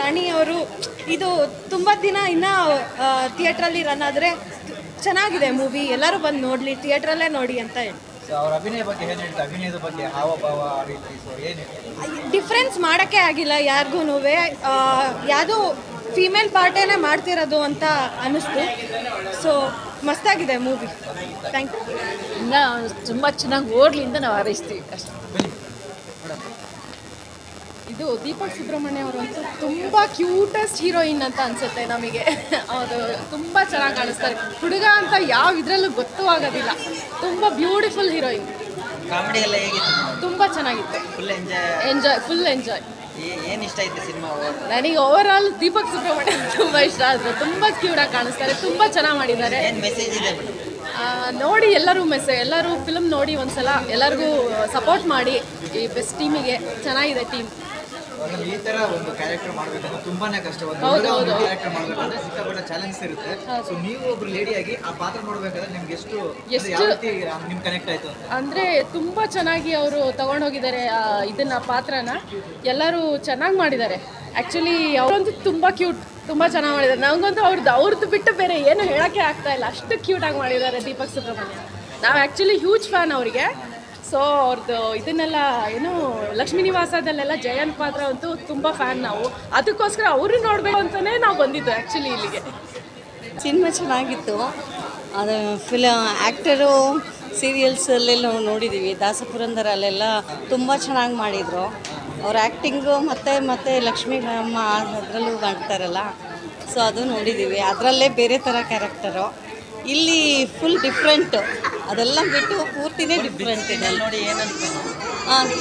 ರಾಣಿ ಅವರು ಇದು ತುಂಬ ದಿನ ಇನ್ನೂ ಥಿಯೇಟ್ರಲ್ಲಿ ರನ್ ಆದರೆ ಚೆನ್ನಾಗಿದೆ ಮೂವಿ. ಎಲ್ಲರೂ ಬಂದು ನೋಡಲಿ, ಥಿಯೇಟ್ರಲ್ಲೇ ನೋಡಿ ಅಂತ ಹೇಳಿ. ಅವರ ಅಭಿನಯ ಬಗ್ಗೆ ಏನು ಹೇಳ್ತಾರೆ? ಅಭಿನಯದ ಬಗ್ಗೆ ಹಾವಭಾವ ರೀತಿ ಏನು ಡಿಫ್ರೆನ್ಸ್ ಮಾಡೋಕ್ಕೆ ಆಗಿಲ್ಲ ಯಾರಿಗೂ. ಯಾವುದೋ ಫೀಮೇಲ್ ಪಾರ್ಟೇನೆ ಮಾಡ್ತಿರೋದು ಅಂತ ಅನ್ನಿಸ್ತು. ಸೊ ಮಸ್ತಾಗಿದೆ ಮೂವಿ. Thank you. ಇನ್ನು ತುಂಬ ಚೆನ್ನಾಗಿ ಓಡಲಿ ಅಂತ ನಾವು ಹಾರೈಸ್ತೀವಿ ಅಷ್ಟೇ. ಇದು ದೀಪಕ್ ಸುಬ್ರಹ್ಮಣ್ಯ ಅವರು ಅಂತೂ ತುಂಬ ಕ್ಯೂಟೆಸ್ಟ್ ಹೀರೋಯಿನ್ ಅಂತ ಅನಿಸುತ್ತೆ ನಮಗೆ. ಅವರು ತುಂಬ ಚೆನ್ನಾಗಿ ಕಾಣಿಸ್ತಾರೆ. ಹುಡುಗ ಅಂತ ಯಾವ ಇದರಲ್ಲೂ ಗೊತ್ತೂ ಆಗೋದಿಲ್ಲ. ತುಂಬ ಬ್ಯೂಟಿಫುಲ್ ಹೀರೋಯಿನ್. ಕಾಮಿಡಿ ಎಲ್ಲ ಹೇಗಿತ್ತು? ತುಂಬ ಚೆನ್ನಾಗಿತ್ತು. Full enjoy. ಏನು ಇಷ್ಟ ಆಯ್ತು ಸಿನಿಮಾ? ನನಗೆ ಓವರ್ ಆಲ್ ದೀಪಕ್ ಸುಬ್ರಹ್ಮಣ್ಯ ತುಂಬ ಇಷ್ಟ ಆದರು. ತುಂಬ ಕ್ಯೂಟಾಗಿ ಕಾಣಿಸ್ತಾರೆ. ತುಂಬ ಚೆನ್ನಾಗಿ ಮಾಡಿದ್ದಾರೆ. ಏನು ಮೆಸೇಜ್ ಇದೆ? ನೋಡಿ ಎಲ್ಲರೂ ಫಿಲ್ಮ್ ನೋಡಿ ಒಂದ್ಸಲ ಎಲ್ಲರಿಗೂ ಸಪೋರ್ಟ್ ಮಾಡಿ. ಈ ಬೆಸ್ಟ್ ಟೀಮಿಗೆ ಚೆನ್ನಾಗಿದೆ ಟೀಮ್. ಈ ತರ ಒಂದು ಕ್ಯಾರೆಕ್ಟರ್ ಮಾಡಬೇಕಂದ್ರೆ ತುಂಬಾನೇ ಕಷ್ಟ. ಹೌದು. ಕ್ಯಾರೆಕ್ಟರ್ ಮಾಡಬೇಕಂದ್ರೆ ಸಿಕ್ಕಾಪಟ್ಟೆ ಚಾಲೆಂಜ್ ಇರುತ್ತೆ. ಸೊ ನೀವು ಒಬ್ರು ಲೇಡಿಯಾಗಿ ಆ ಪಾತ್ರ ಮಾಡಬೇಕಾದ್ರೆ ನಿಮ್ಗೆ ಎಷ್ಟು ಯಾವ ರೀತಿ ನಿಮ್ಗೆ ಕನೆಕ್ಟ್ ಆಯ್ತು ಅಂದರೆ ತುಂಬ ಚೆನ್ನಾಗಿ ಅವರು ತಗೊಂಡೋಗಿದ್ದಾರೆ ಇದನ್ನ ಪಾತ್ರನ. ಎಲ್ಲರೂ ಚೆನ್ನಾಗಿ ಮಾಡಿದ್ದಾರೆ. ಆ್ಯಕ್ಚುಲಿ ಅವರಂತೂ ತುಂಬ ಕ್ಯೂಟ್, ತುಂಬ ಚೆನ್ನಾಗಿ ಮಾಡಿದ್ದಾರೆ. ನನಗಂತೂ ಅವ್ರದ್ದು ಬಿಟ್ಟು ಬೇರೆ ಏನು ಹೇಳೋಕ್ಕೆ ಆಗ್ತಾ ಇಲ್ಲ, ಅಷ್ಟು ಕ್ಯೂಟಾಗಿ ಮಾಡಿದ್ದಾರೆ ದೀಪಕ್ ಸುಬ್ರಹ್ಮಣ್ಯ. ನಾವು ಆ್ಯಕ್ಚುಲಿ ಹ್ಯೂಜ್ ಫ್ಯಾನ್ ಅವರಿಗೆ. ಸೊ ಅವ್ರದ್ದು ಇದನ್ನೆಲ್ಲ ಏನು ಲಕ್ಷ್ಮೀ ನಿವಾಸದಲ್ಲೆಲ್ಲ ಜಯಂತ್ ಪಾತ್ರ ಅಂತೂ ತುಂಬ ಫ್ಯಾನ್ ನಾವು. ಅದಕ್ಕೋಸ್ಕರ ಅವರು ನೋಡಬೇಕು ಅಂತಲೇ ನಾವು ಬಂದಿದ್ದು ಆ್ಯಕ್ಚುಲಿ ಇಲ್ಲಿಗೆ. ಸಿನಿಮಾ ಚೆನ್ನಾಗಿತ್ತು. ಅದು ಆ್ಯಕ್ಟರು ಸೀರಿಯಲ್ಸಲ್ಲೆಲ್ಲ ನೋಡಿದ್ದೀವಿ. ದಾಸಪುರಂದರ ಅಲ್ಲೆಲ್ಲ ತುಂಬ ಚೆನ್ನಾಗಿ ಮಾಡಿದರು. ಅವ್ರ ಆ್ಯಕ್ಟಿಂಗು ಮತ್ತು ಲಕ್ಷ್ಮೀ ಅಮ್ಮ ಅದರಲ್ಲೂ ಮಾಡ್ತಾರಲ್ಲ, ಸೊ ಅದು ನೋಡಿದ್ದೀವಿ. ಅದರಲ್ಲೇ ಬೇರೆ ಥರ ಕ್ಯಾರೆಕ್ಟರು. ಇಲ್ಲಿ ಫುಲ್ ಡಿಫ್ರೆಂಟು. ಅದೆಲ್ಲ ಬಿಟ್ಟು ಪೂರ್ತಿನೇ ಡಿಫ್ರೆಂಟ್ ಇದೆ. ನೋಡಿ ಏನಂತ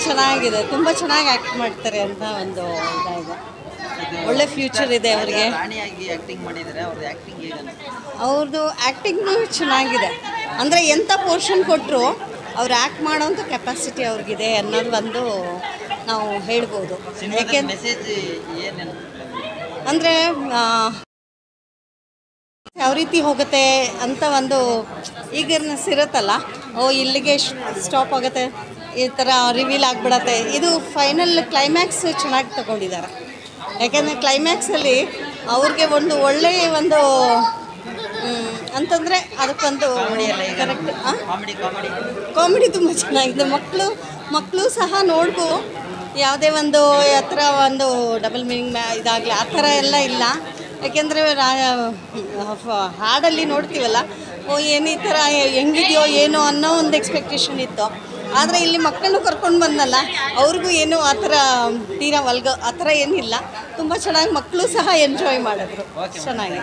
ಚೆನ್ನಾಗಿದೆ. ತುಂಬ ಚೆನ್ನಾಗಿ ಆ್ಯಕ್ಟ್ ಮಾಡ್ತಾರೆ ಅಂತ ಒಂದು ಇದಾಗಿದೆ. ಒಳ್ಳೆ ಫ್ಯೂಚರ್ ಇದೆ ಅವರಿಗೆ. ರಾಣಿಯಾಗಿ ಆ್ಯಕ್ಟಿಂಗ್ ಮಾಡಿದ್ದಾರೆ. ಅವ್ರದ್ದು ಆ್ಯಕ್ಟಿಂಗ್ ಹೇಗೆ? ಅವ್ರದ್ದು ಆ್ಯಕ್ಟಿಂಗ್ನೂ ಚೆನ್ನಾಗಿದೆ. ಅಂದರೆ ಎಂಥ ಪೋರ್ಷನ್ ಕೊಟ್ಟರು ಅವ್ರು ಆ್ಯಕ್ಟ್ ಮಾಡೋಂಥ ಕೆಪಾಸಿಟಿ ಅವ್ರಿಗಿದೆ ಅನ್ನೋದು ಒಂದು ನಾವು ಹೇಳ್ಬೋದು. ಯಾಕೆ ಮೆಸೇಜ್ ಏನು ಅಂದರೆ ಯಾವ ರೀತಿ ಹೋಗುತ್ತೆ ಅಂತ ಒಂದು ಈಗರ್ನೆಸ್ ಇರುತ್ತಲ್ಲ. ಇಲ್ಲಿಗೆ ಸ್ಟಾಪ್ ಆಗುತ್ತೆ, ಈ ಥರ ರಿವೀಲ್ ಆಗಿಬಿಡತ್ತೆ. ಇದು ಫೈನಲ್ ಕ್ಲೈಮ್ಯಾಕ್ಸ್ ಚೆನ್ನಾಗಿ ತಗೊಂಡಿದ್ದಾರೆ. ಯಾಕೆಂದರೆ ಕ್ಲೈಮ್ಯಾಕ್ಸಲ್ಲಿ ಅವ್ರಿಗೆ ಒಂದು ಒಳ್ಳೆಯ ಒಂದು ಅಂತಂದರೆ ಅದಕ್ಕೊಂದು ಕರೆಕ್ಟ್ ಕಾಮಿಡಿ ತುಂಬ ಚೆನ್ನಾಗಿದೆ. ಮಕ್ಕಳು ಸಹ ನೋಡ್ಬೋದು. ಯಾವುದೇ ಒಂದು ಆ ಥರ ಒಂದು ಡಬಲ್ ಮೀನಿಂಗ್ ಇದಾಗಲಿ ಆ ಥರ ಎಲ್ಲ ಇಲ್ಲ. ಯಾಕೆಂದರೆ ಹಾಡಲ್ಲಿ ನೋಡ್ತೀವಲ್ಲ, ಏನು ಈ ಥರ ಹೆಂಗಿದೆಯೋ ಏನೋ ಅನ್ನೋ ಒಂದು ಎಕ್ಸ್ಪೆಕ್ಟೇಷನ್ ಇತ್ತು. ಆದರೆ ಇಲ್ಲಿ ಮಕ್ಕಳನ್ನು ಕರ್ಕೊಂಡು ಬಂದಲ್ಲ, ಅವ್ರಿಗೂ ಏನೂ ಆ ಥರ ತೀರಾ ಆ ಥರ ಏನಿಲ್ಲ. ತುಂಬ ಚೆನ್ನಾಗಿ ಮಕ್ಕಳು ಸಹ ಎಂಜಾಯ್ ಮಾಡಿದ್ರು. ಚೆನ್ನಾಗಿ